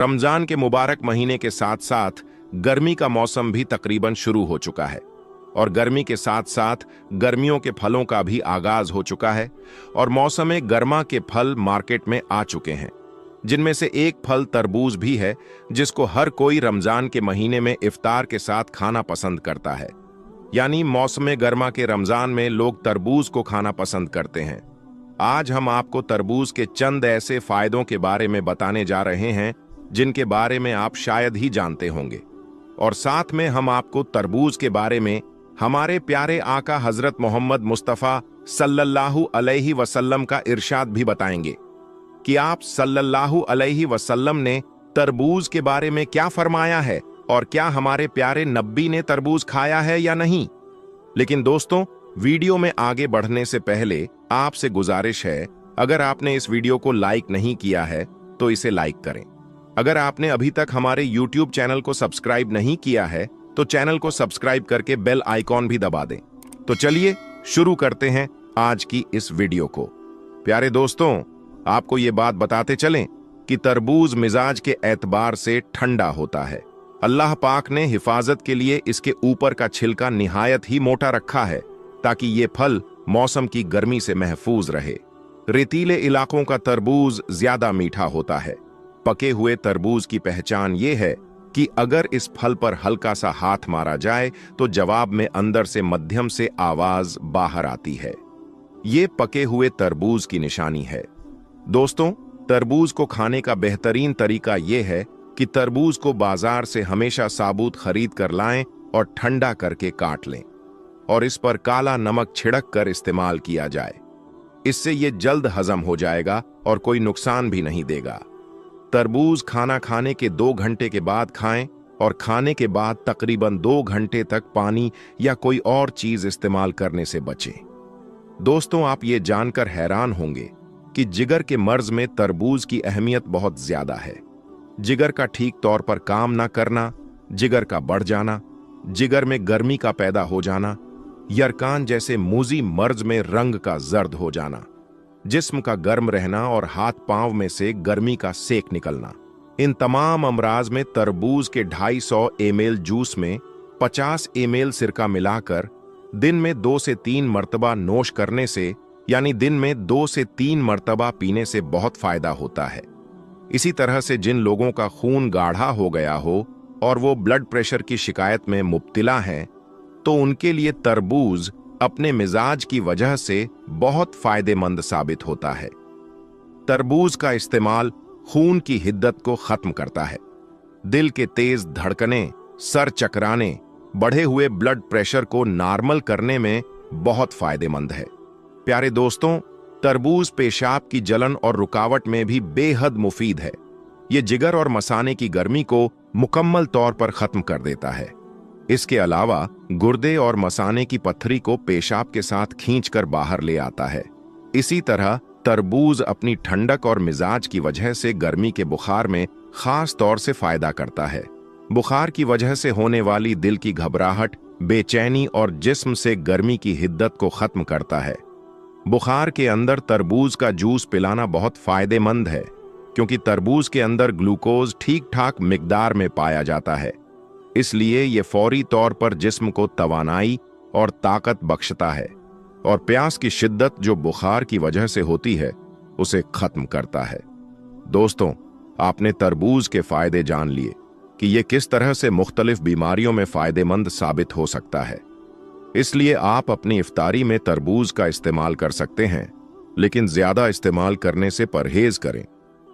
रमजान के मुबारक महीने के साथ साथ गर्मी का मौसम भी तकरीबन शुरू हो चुका है और गर्मी के साथ साथ गर्मियों के फलों का भी आगाज हो चुका है और मौसम गर्मा के फल मार्केट में आ चुके हैं, जिनमें से एक फल तरबूज भी है, जिसको हर कोई रमजान के महीने में इफ्तार के साथ खाना पसंद करता है। यानी मौसम गर्मा के रमजान में लोग तरबूज को खाना पसंद करते हैं। आज हम आपको तरबूज के चंद ऐसे फायदों के बारे में बताने जा रहे हैं जिनके बारे में आप शायद ही जानते होंगे, और साथ में हम आपको तरबूज के बारे में हमारे प्यारे आका हजरत मोहम्मद मुस्तफ़ा सल्लल्लाहु अलैहि वसल्लम का इरशाद भी बताएंगे कि आप सल्लल्लाहु अलैहि वसल्लम ने तरबूज के बारे में क्या फरमाया है और क्या हमारे प्यारे नब्बी ने तरबूज खाया है या नहीं। लेकिन दोस्तों, वीडियो में आगे बढ़ने से पहले आपसे गुजारिश है, अगर आपने इस वीडियो को लाइक नहीं किया है तो इसे लाइक करें। अगर आपने अभी तक हमारे YouTube चैनल को सब्सक्राइब नहीं किया है तो चैनल को सब्सक्राइब करके बेल आइकॉन भी दबा दें। तो चलिए शुरू करते हैं आज की इस वीडियो को। प्यारे दोस्तों, आपको ये बात बताते चलें कि तरबूज मिजाज के एतबार से ठंडा होता है। अल्लाह पाक ने हिफाजत के लिए इसके ऊपर का छिलका निहायत ही मोटा रखा है ताकि ये फल मौसम की गर्मी से महफूज रहे। रेतीले इलाकों का तरबूज ज्यादा मीठा होता है। पके हुए तरबूज की पहचान ये है कि अगर इस फल पर हल्का सा हाथ मारा जाए तो जवाब में अंदर से मध्यम से आवाज बाहर आती है। ये पके हुए तरबूज की निशानी है। दोस्तों, तरबूज को खाने का बेहतरीन तरीका यह है कि तरबूज को बाजार से हमेशा साबुत खरीद कर लाएं और ठंडा करके काट लें और इस पर काला नमक छिड़क कर इस्तेमाल किया जाए। इससे ये जल्द हजम हो जाएगा और कोई नुकसान भी नहीं देगा। तरबूज खाना खाने के 2 घंटे के बाद खाएं और खाने के बाद तकरीबन 2 घंटे तक पानी या कोई और चीज इस्तेमाल करने से बचें। दोस्तों, आप ये जानकर हैरान होंगे कि जिगर के मर्ज में तरबूज की अहमियत बहुत ज्यादा है। जिगर का ठीक तौर पर काम ना करना, जिगर का बढ़ जाना, जिगर में गर्मी का पैदा हो जाना, यरकान जैसे मूजी मर्ज में रंग का जर्द हो जाना, जिस्म का गर्म रहना और हाथ पांव में से गर्मी का सेक निकलना, इन तमाम अमराज में तरबूज के 250 ml जूस में 50 ml सिरका मिलाकर दिन में 2 से 3 मर्तबा नोश करने से, यानी दिन में 2 से 3 मर्तबा पीने से बहुत फायदा होता है। इसी तरह से जिन लोगों का खून गाढ़ा हो गया हो और वो ब्लड प्रेशर की शिकायत में मुब्तिला हैं, तो उनके लिए तरबूज अपने मिजाज की वजह से बहुत फायदेमंद साबित होता है। तरबूज का इस्तेमाल खून की हिद्दत को खत्म करता है। दिल के तेज धड़कने, सर चकराने, बढ़े हुए ब्लड प्रेशर को नॉर्मल करने में बहुत फायदेमंद है। प्यारे दोस्तों, तरबूज पेशाब की जलन और रुकावट में भी बेहद मुफीद है। ये जिगर और मसाने की गर्मी को मुकम्मल तौर पर खत्म कर देता है। इसके अलावा गुर्दे और मसाने की पत्थरी को पेशाब के साथ खींचकर बाहर ले आता है। इसी तरह तरबूज अपनी ठंडक और मिजाज की वजह से गर्मी के बुखार में खास तौर से फायदा करता है। बुखार की वजह से होने वाली दिल की घबराहट, बेचैनी और जिस्म से गर्मी की हिद्दत को खत्म करता है। बुखार के अंदर तरबूज का जूस पिलाना बहुत फायदेमंद है, क्योंकि तरबूज के अंदर ग्लूकोज ठीक ठाक मिकदार में पाया जाता है। इसलिए ये फौरी तौर पर जिस्म को तवानाई और ताकत बख्शता है और प्यास की शिद्दत जो बुखार की वजह से होती है उसे खत्म करता है। दोस्तों, आपने तरबूज के फायदे जान लिए कि ये किस तरह से मुख्तलिफ बीमारियों में फायदेमंद साबित हो सकता है। इसलिए आप अपनी इफ्तारी में तरबूज का इस्तेमाल कर सकते हैं, लेकिन ज्यादा इस्तेमाल करने से परहेज करें।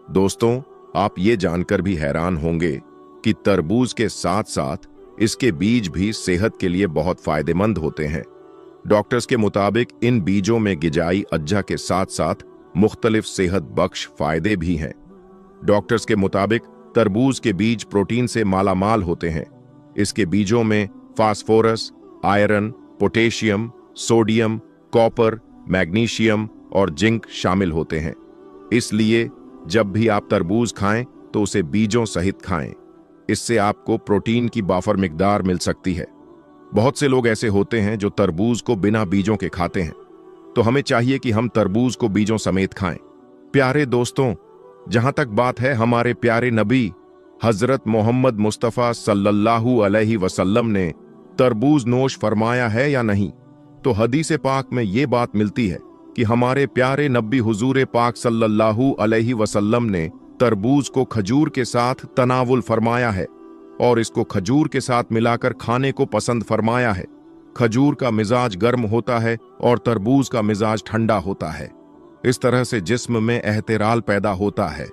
दोस्तों, आप ये जानकर भी हैरान होंगे कि तरबूज के साथ साथ इसके बीज भी सेहत के लिए बहुत फायदेमंद होते हैं। डॉक्टर्स के मुताबिक इन बीजों में गिजाई अज्जा के साथ साथ मुख्तलिफ सेहत बख्श फायदे भी हैं। डॉक्टर्स के मुताबिक तरबूज के बीज प्रोटीन से मालामाल होते हैं। इसके बीजों में phosphorus, iron, potassium, sodium, copper, magnesium और जिंक शामिल होते हैं। इसलिए जब भी आप तरबूज खाएं तो उसे बीजों सहित खाएं। इससे आपको प्रोटीन की बाफर मिकदार मिल सकती है। बहुत से लोग ऐसे होते हैं जो तरबूज को बिना बीजों के खाते हैं, तो हमें चाहिए कि हम तरबूज को बीजों समेत खाएं। प्यारे दोस्तों, जहां तक बात है हमारे प्यारे नबी हजरत मोहम्मद मुस्तफ़ा सल्लल्लाहु अलैहि वसल्लम ने तरबूज नोश फरमाया है या नहीं? तो हदीस पाक में ये बात मिलती है कि हमारे प्यारे नबी हुजूर पाक सल्लल्लाहु अलैहि वसल्लम ने तरबूज को खजूर के साथ तनावुल फरमाया है और इसको खजूर के साथ मिलाकर खाने को पसंद फरमाया है। खजूर का मिजाज गर्म होता है और तरबूज का मिजाज ठंडा होता है। इस तरह से जिस्म में एहतिराल पैदा होता है।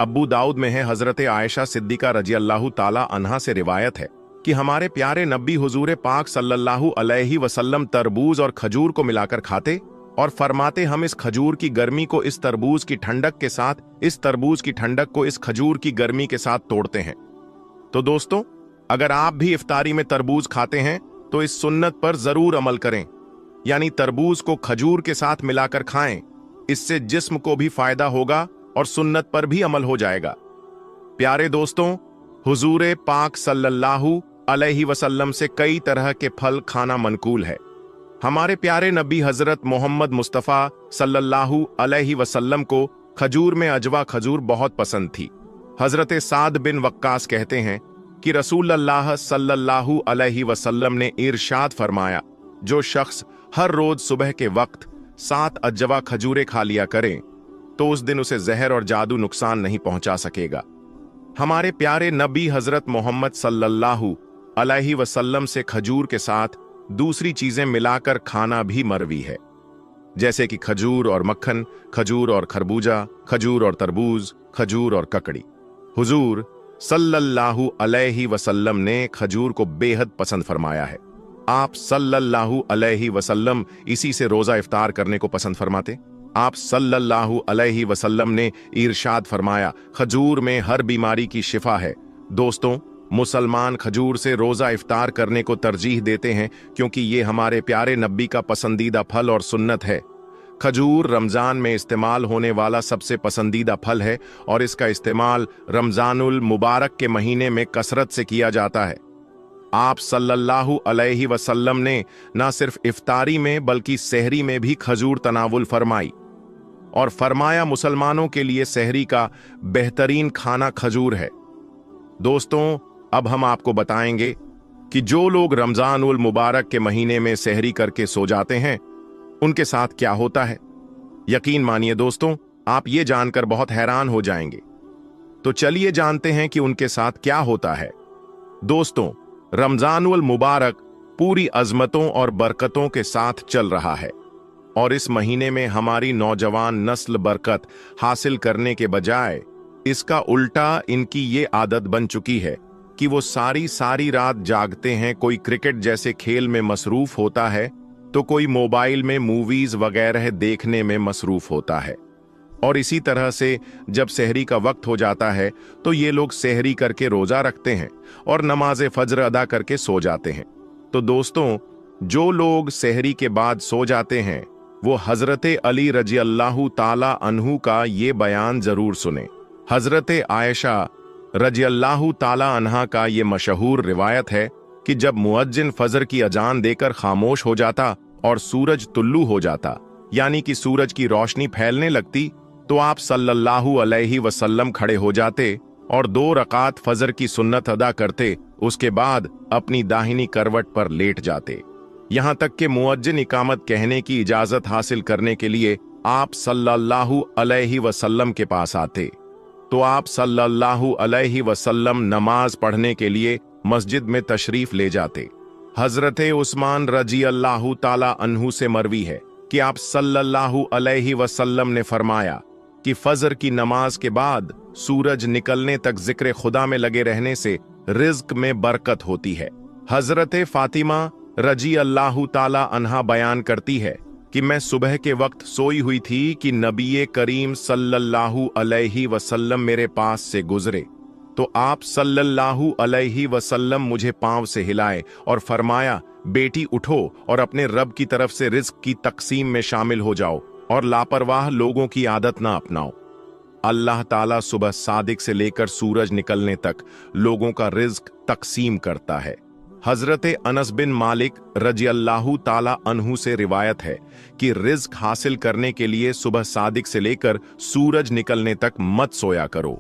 अब्बू दाऊद में है, हजरत आयशा सिद्दीका रजी अल्लाहु ताला अन्हा से रिवायत है कि हमारे प्यारे नबी हुजूर पाक सल्लल्लाहु अलैहि वसल्लम तरबूज और खजूर को मिलाकर खाते और फरमाते, हम इस खजूर की गर्मी को इस तरबूज की ठंडक के साथ, इस तरबूज की ठंडक को इस खजूर की गर्मी के साथ तोड़ते हैं। तो दोस्तों, अगर आप भी इफ्तारी में तरबूज खाते हैं तो इस सुन्नत पर जरूर अमल करें, यानी तरबूज को खजूर के साथ मिलाकर खाएं। इससे जिस्म को भी फायदा होगा और सुन्नत पर भी अमल हो जाएगा। प्यारे दोस्तों, हुजूर पाक सल्लल्लाहु अलैहि वसल्लम से कई तरह के फल खाना मनकूल है। हमारे प्यारे नबी हजरत मोहम्मद मुस्तफ़ा सल्लल्लाहु अलैहि वसल्लम को खजूर में अजवा खजूर बहुत पसंद थी। हजरत साद बिन वक्कास कहते हैं कि रसूलुल्लाह सल्लल्लाहु अलैहि वसल्लम ने इरशाद फरमाया, जो शख्स हर रोज सुबह के वक्त 7 अजवा खजूरें खा लिया करें तो उस दिन उसे जहर और जादू नुकसान नहीं पहुंचा सकेगा। हमारे प्यारे नबी हजरत मोहम्मद सल्लल्लाहु अलैहि वसल्लम से खजूर के साथ दूसरी चीजें मिलाकर खाना भी मरवी है, जैसे कि खजूर और मक्खन, खजूर और खरबूजा, खजूर और तरबूज, खजूर और ककड़ी। हुजूर सल्लल्लाहु अलैहि वसल्लम ने खजूर को बेहद पसंद फरमाया है। आप सल्लल्लाहु अलैहि वसल्लम इसी से रोजा इफ्तार करने को पसंद फरमाते। आप सल्लल्लाहु अलैहि वसल्लम ने इरशाद फरमाया, खजूर में हर बीमारी की शिफा है। दोस्तों, मुसलमान खजूर से रोजा इफ्तार करने को तरजीह देते हैं क्योंकि ये हमारे प्यारे नबी का पसंदीदा फल और सुन्नत है। खजूर रमजान में इस्तेमाल होने वाला सबसे पसंदीदा फल है और इसका इस्तेमाल रमजानुल मुबारक के महीने में कसरत से किया जाता है। आप सल्लल्लाहु अलैहि वसल्लम ने न सिर्फ इफ्तारी में बल्कि सहरी में भी खजूर तनावुल फरमाई और फरमाया, मुसलमानों के लिए सहरी का बेहतरीन खाना खजूर है। दोस्तों, अब हम आपको बताएंगे कि जो लोग रमजानुल मुबारक के महीने में सहरी करके सो जाते हैं उनके साथ क्या होता है। यकीन मानिए दोस्तों, आप ये जानकर बहुत हैरान हो जाएंगे। तो चलिए जानते हैं कि उनके साथ क्या होता है। दोस्तों, रमजानुल मुबारक पूरी अजमतों और बरकतों के साथ चल रहा है और इस महीने में हमारी नौजवान नस्ल बरकत हासिल करने के बजाय इसका उल्टा इनकी ये आदत बन चुकी है कि वो सारी रात जागते हैं। कोई क्रिकेट जैसे खेल में मसरूफ होता है तो कोई मोबाइल में मूवीज वगैरह देखने में मसरूफ होता है। और इसी तरह से जब सहरी का वक्त हो जाता है तो ये लोग सहरी करके रोजा रखते हैं और नमाज फज्र अदा करके सो जाते हैं। तो दोस्तों, जो लोग सहरी के बाद सो जाते हैं वो हजरत अली रजी अल्लाहु ताला अन्हु का ये बयान जरूर सुने। हजरत आयशा रजी अल्लाहु ताला अन्हा का ये मशहूर रिवायत है कि जब मुअज्जिन फजर की अजान देकर खामोश हो जाता और सूरज तुल्लू हो जाता, यानी कि सूरज की रोशनी फैलने लगती, तो आप सल्लल्लाहु अलैहि वसल्लम खड़े हो जाते और 2 रकात फजर की सुन्नत अदा करते। उसके बाद अपनी दाहिनी करवट पर लेट जाते। यहां तक कि मुअज्जिन इकामत कहने की इजाजत हासिल करने के लिए आप सल्लल्लाहु अलैहि वसल्लम के पास आते तो आप सल्लल्लाहु अलैहि वसल्लम नमाज पढ़ने के लिए मस्जिद में तशरीफ ले जाते। हजरत उस्मान रजी अल्लाहु ताला अन्हु से मरवी है कि आप सल्लल्लाहु अलैहि वसल्लम ने फरमाया कि फजर की नमाज के बाद सूरज निकलने तक जिक्र खुदा में लगे रहने से रिज्क में बरकत होती है। हजरत फातिमा रजी अल्लाहु ताला अन्हा बयान करती है कि मैं सुबह के वक्त सोई हुई थी कि नबी करीम सल्लल्लाहु अलैहि वसल्लम मेरे पास से गुजरे तो आप सल्लल्लाहु अलैहि वसल्लम मुझे पांव से हिलाए और फरमाया, बेटी उठो और अपने रब की तरफ से रिज्क की तकसीम में शामिल हो जाओ और लापरवाह लोगों की आदत ना अपनाओ। अल्लाह ताला सुबह सादिक से लेकर सूरज निकलने तक लोगों का रिज्क तकसीम करता है। हजरत अनस बिन मालिक रजी अल्लाहु ताला अन्हु से रिवायत है कि रिज्क हासिल करने के लिए सुबह सादिक से लेकर सूरज निकलने तक मत सोया करो।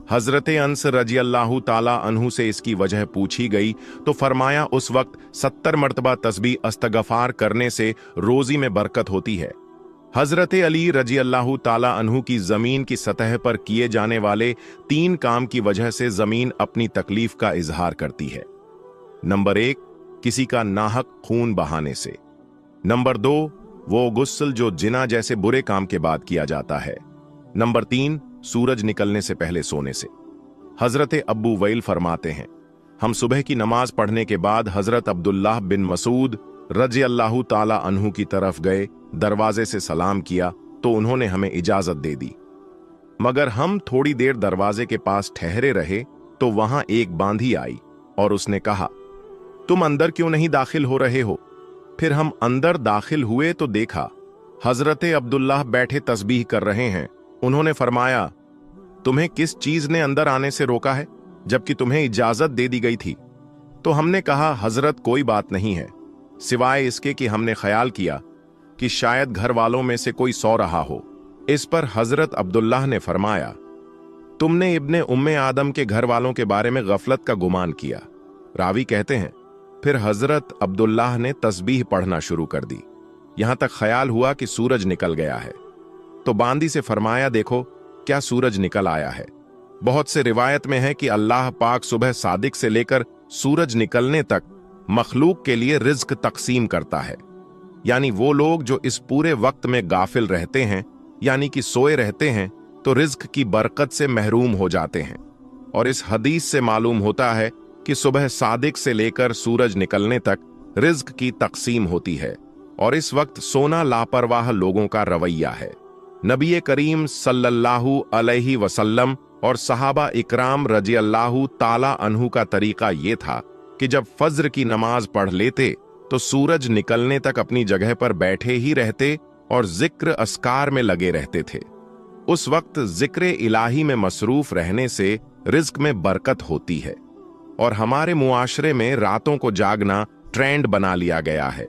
हजरत अंस रजी अल्लाह ताला अन्हु से इसकी वजह पूछी गई तो फरमाया उस वक्त 70 मर्तबा तस्बीह अस्तगफार करने से रोजी में बरकत होती है। हजरत अली रजी अल्लाह ताला अन्हु की जमीन की सतह पर किए जाने वाले 3 काम की वजह से जमीन अपनी तकलीफ का इजहार करती है। नंबर 1, किसी का नाहक खून बहाने से। नंबर 2, वो गुस्ल जो जिना जैसे बुरे काम के बाद किया जाता है। नंबर 3, सूरज निकलने से पहले सोने से। हजरत अब्बू वैल फरमाते हैं, हम सुबह की नमाज पढ़ने के बाद हजरत अब्दुल्लाह बिन मसूद रजी अल्लाह ताला अन्हु की तरफ गए, दरवाजे से सलाम किया तो उन्होंने हमें इजाजत दे दी। मगर हम थोड़ी देर दरवाजे के पास ठहरे रहे तो वहां एक बांधी आई और उसने कहा, तुम अंदर क्यों नहीं दाखिल हो रहे हो? फिर हम अंदर दाखिल हुए तो देखा हजरत अब्दुल्लाह बैठे तस्बीह कर रहे हैं। उन्होंने फरमाया, तुम्हें किस चीज ने अंदर आने से रोका है जबकि तुम्हें इजाजत दे दी गई थी? तो हमने कहा, हजरत कोई बात नहीं है, सिवाय इसके कि हमने ख्याल किया कि शायद घर वालों में से कोई सो रहा हो। इस पर हजरत अब्दुल्लाह ने फरमाया, तुमने इब्ने उम्मे आदम के घर वालों के बारे में गफलत का गुमान किया। रावी कहते हैं, फिर हजरत अब्दुल्लाह ने तस्बीह पढ़ना शुरू कर दी, यहां तक ख्याल हुआ कि सूरज निकल गया है। तो बांदी से फरमाया, देखो क्या सूरज निकल आया है। बहुत से रिवायत में है कि अल्लाह पाक सुबह सादिक से लेकर सूरज निकलने तक मखलूक के लिए रिज्क तकसीम करता है, यानी वो लोग जो इस पूरे वक्त में गाफिल रहते हैं यानी कि सोए रहते हैं तो रिज्क की बरकत से महरूम हो जाते हैं। और इस हदीस से मालूम होता है कि सुबह सादिक से लेकर सूरज निकलने तक रिज्क की तकसीम होती है और इस वक्त सोना लापरवाह लोगों का रवैया है। नबी करीम सल्लल्लाहु अलैहि वसल्लम और सहाबा इकराम रजी अल्लाह ताला अन्हु का तरीका ये था कि जब फज्र की नमाज पढ़ लेते तो सूरज निकलने तक अपनी जगह पर बैठे ही रहते और जिक्र अस्कार में लगे रहते थे। उस वक्त जिक्र इलाही में मसरूफ रहने से रिज्क में बरकत होती है और हमारे मुआशरे में रातों को जागना ट्रेंड बना लिया गया है।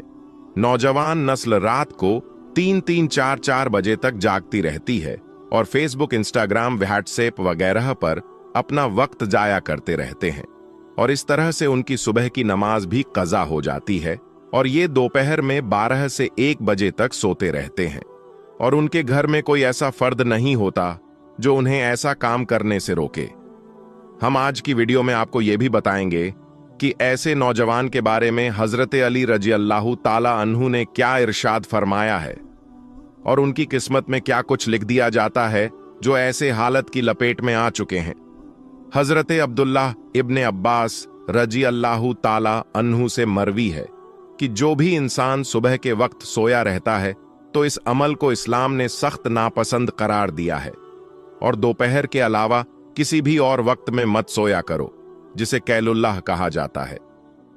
नौजवान नस्ल रात को 3-3, 4-4 बजे तक जागती रहती है और फेसबुक, इंस्टाग्राम, व्हाट्सएप वगैरह पर अपना वक्त जाया करते रहते हैं और इस तरह से उनकी सुबह की नमाज भी कज़ा हो जाती है और ये दोपहर में 12 से 1 बजे तक सोते रहते हैं और उनके घर में कोई ऐसा फर्द नहीं होता जो उन्हें ऐसा काम करने से रोके। हम आज की वीडियो में आपको यह भी बताएंगे कि ऐसे नौजवान के बारे में हजरत अली रजी अल्लाह ताला अन्हु ने क्या इरशाद फरमाया है और उनकी किस्मत में क्या कुछ लिख दिया जाता है जो ऐसे हालत की लपेट में आ चुके हैं। हजरत अब्दुल्लाह इब्ने अब्बास रजी अल्लाह ताला अन्हु से मरवी है कि जो भी इंसान सुबह के वक्त सोया रहता है तो इस अमल को इस्लाम ने सख्त नापसंद करार दिया है और दोपहर के अलावा किसी भी और वक्त में मत सोया करो, जिसे कैलुल्लाह कहा जाता है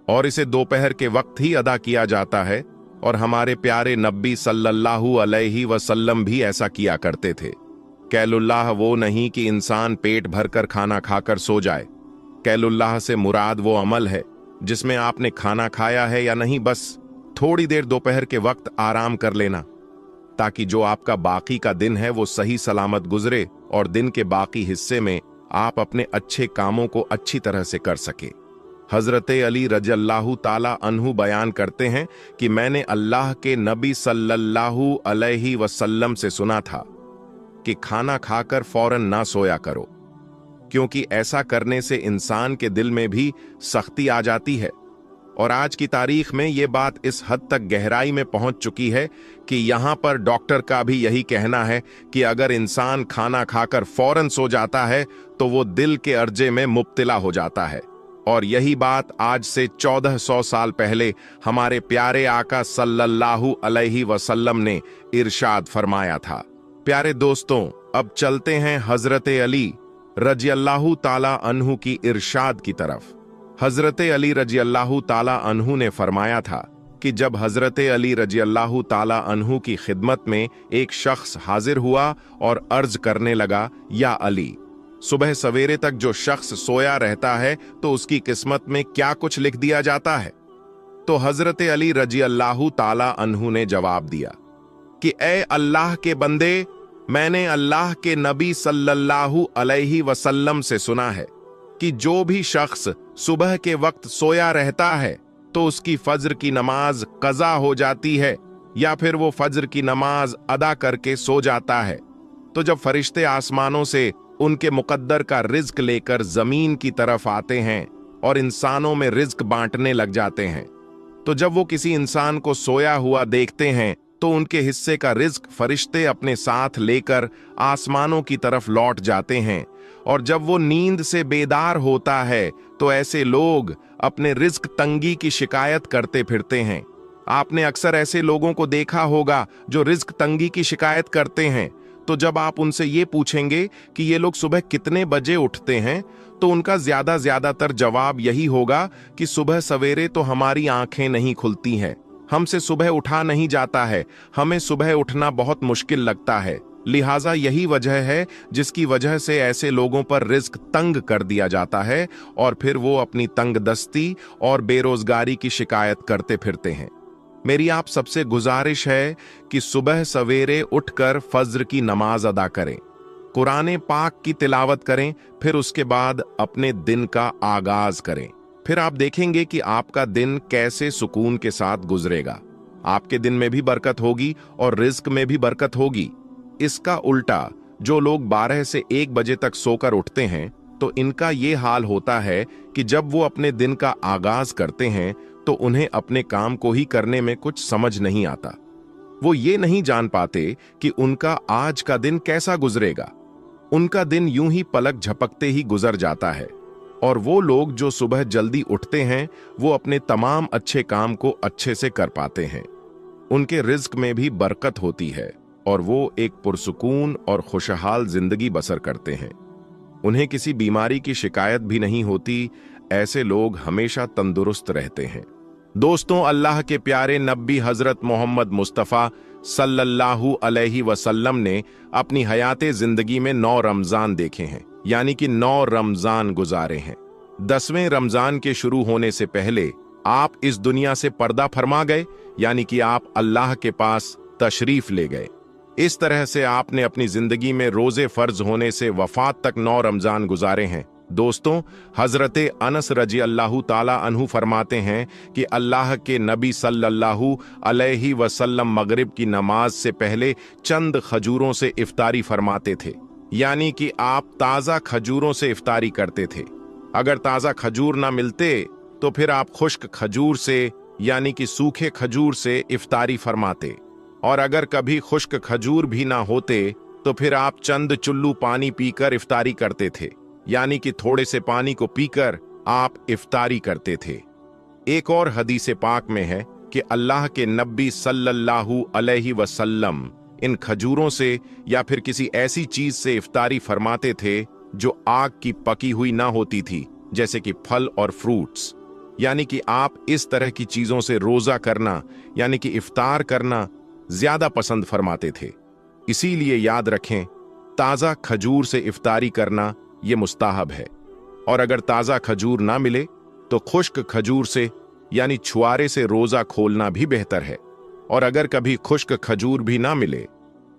और इसे दोपहर के वक्त ही अदा किया जाता है और हमारे प्यारे नबी सल्लल्लाहु अलैहि वसल्लम भी ऐसा किया करते थे। कैलुल्लाह वो नहीं कि इंसान पेट भरकर खाना खाकर सो जाए। कैलुल्लाह से मुराद वो अमल है जिसमें आपने खाना खाया है या नहीं, बस थोड़ी देर दोपहर के वक्त आराम कर लेना ताकि जो आपका बाकी का दिन है वो सही सलामत गुजरे और दिन के बाकी हिस्से में आप अपने अच्छे कामों को अच्छी तरह से कर सके। हजरत अली रज़ियल्लाहु ताला अन्हु बयान करते हैं कि मैंने अल्लाह के नबी सल्लल्लाहु अलैहि वसल्लम से सुना था कि खाना खाकर फौरन ना सोया करो, क्योंकि ऐसा करने से इंसान के दिल में भी सख्ती आ जाती है। और आज की तारीख में ये बात इस हद तक गहराई में पहुंच चुकी है कि यहां पर डॉक्टर का भी यही कहना है कि अगर इंसान खाना खाकर फौरन सो जाता है तो वो दिल के अर्जे में मुब्तला हो जाता है। और यही बात आज से 1400 साल पहले हमारे प्यारे आका सल्लल्लाहु अलैहि वसल्लम ने इरशाद फरमाया था। प्यारे दोस्तों, अब चलते हैं हजरत अली रज़ियल्लाहु ताला अन्हु की इरशाद की तरफ। हजरत अली रज़ियल्लाहु ताला अन्हु ने फरमाया था कि जब हजरत अली रज़ियल्लाहु ताला अन्हु की खिदमत में एक शख्स हाजिर हुआ और अर्ज करने लगा, या अली, सुबह सवेरे तक जो शख्स सोया रहता है तो उसकी किस्मत में क्या कुछ लिख दिया जाता है? तो हजरत अली रज़ियल्लाहु ताला अन्हु ने जवाब दिया कि ए अल्लाह के बंदे, मैंने अल्लाह के नबी सल्लल्लाहु अलैहि वसल्लम से सुना है कि जो भी शख्स सुबह के वक्त सोया रहता है तो उसकी फज्र की नमाज कज़ा हो जाती है या फिर वो फज्र की नमाज अदा करके सो जाता है। तो जब फरिश्ते आसमानों से उनके मुकद्दर का रिज्क लेकर जमीन की तरफ आते हैं और इंसानों में रिज्क बांटने लग जाते हैं, तो जब वो किसी इंसान को सोया हुआ देखते हैं तो उनके हिस्से का रिज्क फरिश्ते अपने साथ लेकर आसमानों की तरफ लौट जाते हैं। और जब वो नींद से बेदार होता है तो ऐसे लोग अपने रिज्क तंगी की शिकायत करते फिरते हैं। आपने अक्सर ऐसे लोगों को देखा होगा जो रिज्क तंगी की शिकायत करते हैं। तो जब आप उनसे ये पूछेंगे कि ये लोग सुबह कितने बजे उठते हैं, तो उनका ज्यादातर जवाब यही होगा कि सुबह सवेरे तो हमारी आंखें नहीं खुलती हैं, हमसे सुबह उठा नहीं जाता है, हमें सुबह उठना बहुत मुश्किल लगता है। लिहाजा यही वजह है जिसकी वजह से ऐसे लोगों पर रिज्क तंग कर दिया जाता है और फिर वो अपनी तंगदस्ती और बेरोजगारी की शिकायत करते फिरते हैं। मेरी आप सबसे गुजारिश है कि सुबह सवेरे उठकर फज्र की नमाज अदा करें, कुरान पाक की तिलावत करें, फिर उसके बाद अपने दिन का आगाज करें। फिर आप देखेंगे कि आपका दिन कैसे सुकून के साथ गुजरेगा। आपके दिन में भी बरकत होगी और रिज्क में भी बरकत होगी। इसका उल्टा जो लोग 12 से 1 बजे तक सोकर उठते हैं, तो इनका ये हाल होता है कि जब वो अपने दिन का आगाज करते हैं तो उन्हें अपने काम को ही करने में कुछ समझ नहीं आता। वो ये नहीं जान पाते कि उनका आज का दिन कैसा गुजरेगा। उनका दिन यूं ही पलक झपकते ही गुजर जाता है। और वो लोग जो सुबह जल्दी उठते हैं वो अपने तमाम अच्छे काम को अच्छे से कर पाते हैं। उनके रिज्क में भी बरकत होती है और वो एक पुरसुकून और खुशहाल जिंदगी बसर करते हैं। उन्हें किसी बीमारी की शिकायत भी नहीं होती। ऐसे लोग हमेशा तंदुरुस्त रहते हैं। दोस्तों, अल्लाह के प्यारे नबी हजरत मोहम्मद मुस्तफ़ा सल्लल्लाहु अलैहि वसल्लम ने अपनी हयाते जिंदगी में 9 रमजान देखे हैं, यानी कि 9 रमजान गुजारे हैं। 10वें रमजान के शुरू होने से पहले आप इस दुनिया से पर्दा फरमा गए, यानी कि आप अल्लाह के पास तशरीफ ले गए। इस तरह से आपने अपनी जिंदगी में रोजे फर्ज होने से वफात तक 9 रमजान गुजारे हैं। दोस्तों, हजरत अनस रजी अल्लाह ताला अन्हु फरमाते हैं कि अल्लाह के नबी सल्लल्लाहु अलैहि वसल्लम मगरिब की नमाज से पहले चंद खजूरों से इफ्तारी फरमाते थे, यानी कि आप ताज़ा खजूरों से इफ्तारी करते थे। अगर ताज़ा खजूर ना मिलते तो फिर आप खुश्क खजूर से, यानी कि सूखे खजूर से इफ्तारी फरमाते। और अगर कभी खुश्क खजूर भी ना होते तो फिर आप चंद चुल्लू पानी पीकर इफ्तारी करते थे, यानी कि थोड़े से पानी को पीकर आप इफ्तारी करते थे। एक और हदीस पाक में है कि अल्लाह के नबी सल्लल्लाहु अलैहि वसल्लम इन खजूरों से या फिर किसी ऐसी चीज से इफ्तारी फरमाते थे जो आग की पकी हुई ना होती थी, जैसे कि फल और फ्रूट्स। यानी कि आप इस तरह की चीजों से रोजा करना, यानी कि इफ्तार करना ज्यादा पसंद फरमाते थे। इसीलिए याद रखें, ताजा खजूर से इफ्तारी करना ये मुस्ताहब है। और अगर ताजा खजूर ना मिले तो खुश्क खजूर से, यानी छुआरे से रोजा खोलना भी बेहतर है। और अगर कभी खुश्क खजूर भी ना मिले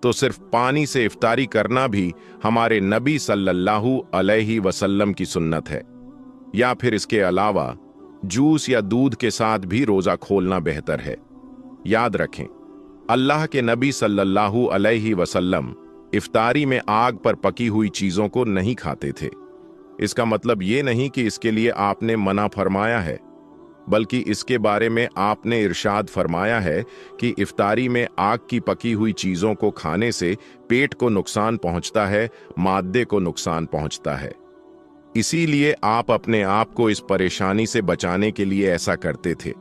तो सिर्फ पानी से इफ्तारी करना भी हमारे नबी सल्लल्लाहु अलैहि वसल्लम की सुन्नत है। या फिर इसके अलावा जूस या दूध के साथ भी रोजा खोलना बेहतर है। याद रखें, अल्लाह के नबी सल्लल्लाहु अलैहि वसल्लम इफ्तारी में आग पर पकी हुई चीजों को नहीं खाते थे। इसका मतलब ये नहीं कि इसके लिए आपने मना फरमाया है, बल्कि इसके बारे में आपने इरशाद फरमाया है कि इफ्तारी में आग की पकी हुई चीजों को खाने से पेट को नुकसान पहुंचता है, मादे को नुकसान पहुंचता है। इसीलिए आप अपने आप को इस परेशानी से बचाने के लिए ऐसा करते थे।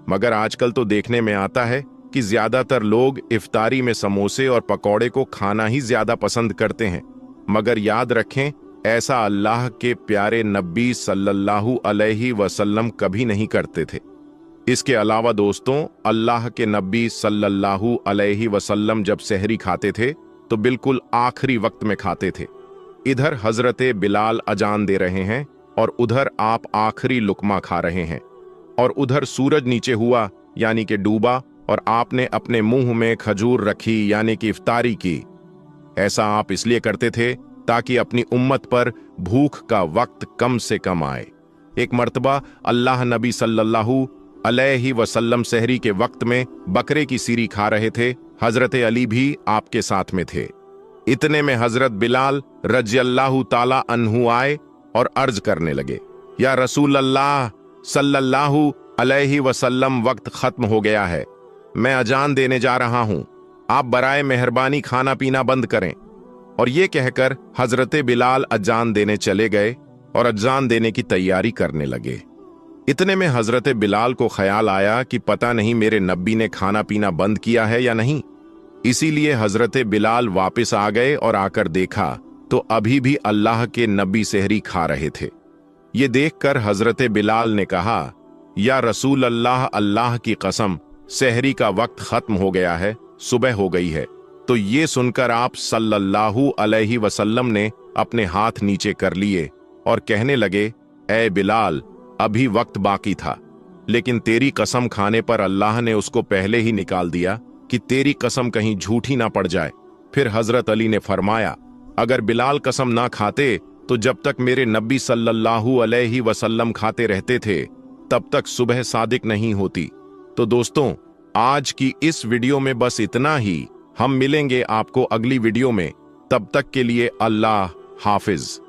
मगर आजकल तो देखने में आता है कि ज्यादातर लोग इफ्तारी में समोसे और पकौड़े को खाना ही ज्यादा पसंद करते हैं। मगर याद रखें, ऐसा अल्लाह के प्यारे नबी सल्लल्लाहु अलैहि वसल्लम कभी नहीं करते थे। इसके अलावा दोस्तों, अल्लाह के नबी सल्लल्लाहु अलैहि वसल्लम जब सहरी खाते थे तो बिल्कुल आखिरी वक्त में खाते थे। इधर हजरत बिलाल अजान दे रहे हैं और उधर आप आखिरी लुकमा खा रहे हैं। और उधर सूरज नीचे हुआ, यानी कि डूबा, और आपने अपने मुंह में खजूर रखी, यानी कि इफ्तारी की। ऐसा आप इसलिए करते थे ताकि अपनी उम्मत पर भूख का वक्त कम से कम आए। एक मर्तबा अल्लाह नबी सल्लल्लाहु अलैहि वसल्लम सहरी के वक्त में बकरे की सीरी खा रहे थे। हजरत अली भी आपके साथ में थे। इतने में हजरत बिलाल रज़ियल्लाहु ताला अन्हु आए और अर्ज करने लगे, या रसूल अल्लाह सल्लल्लाहु अलैहि वसल्लम, वक्त खत्म हो गया है, मैं अजान देने जा रहा हूं, आप बराए मेहरबानी खाना पीना बंद करें। और ये कहकर हजरत बिलाल अजान देने चले गए और अजान देने की तैयारी करने लगे। इतने में हजरत बिलाल को ख्याल आया कि पता नहीं मेरे नबी ने खाना पीना बंद किया है या नहीं। इसीलिए हजरत बिलाल वापस आ गए और आकर देखा तो अभी भी अल्लाह के नबी सहरी खा रहे थे। ये देखकर हजरत बिलाल ने कहा, या रसूल अल्लाह, अल्लाह की कसम, सहरी का वक्त खत्म हो गया है, सुबह हो गई है। तो ये सुनकर आप सल्लल्लाहु अलैहि वसल्लम ने अपने हाथ नीचे कर लिए और कहने लगे, ए बिलाल, अभी वक्त बाकी था, लेकिन तेरी कसम खाने पर अल्लाह ने उसको पहले ही निकाल दिया कि तेरी कसम कहीं झूठी ना पड़ जाए। फिर हजरत अली ने फरमाया, अगर बिलाल कसम ना खाते तो जब तक मेरे नबी सल्लल्लाहु अलैहि वसल्लम खाते रहते थे तब तक सुबह सादिक नहीं होती। तो दोस्तों, आज की इस वीडियो में बस इतना ही। हम मिलेंगे आपको अगली वीडियो में। तब तक के लिए अल्लाह हाफिज।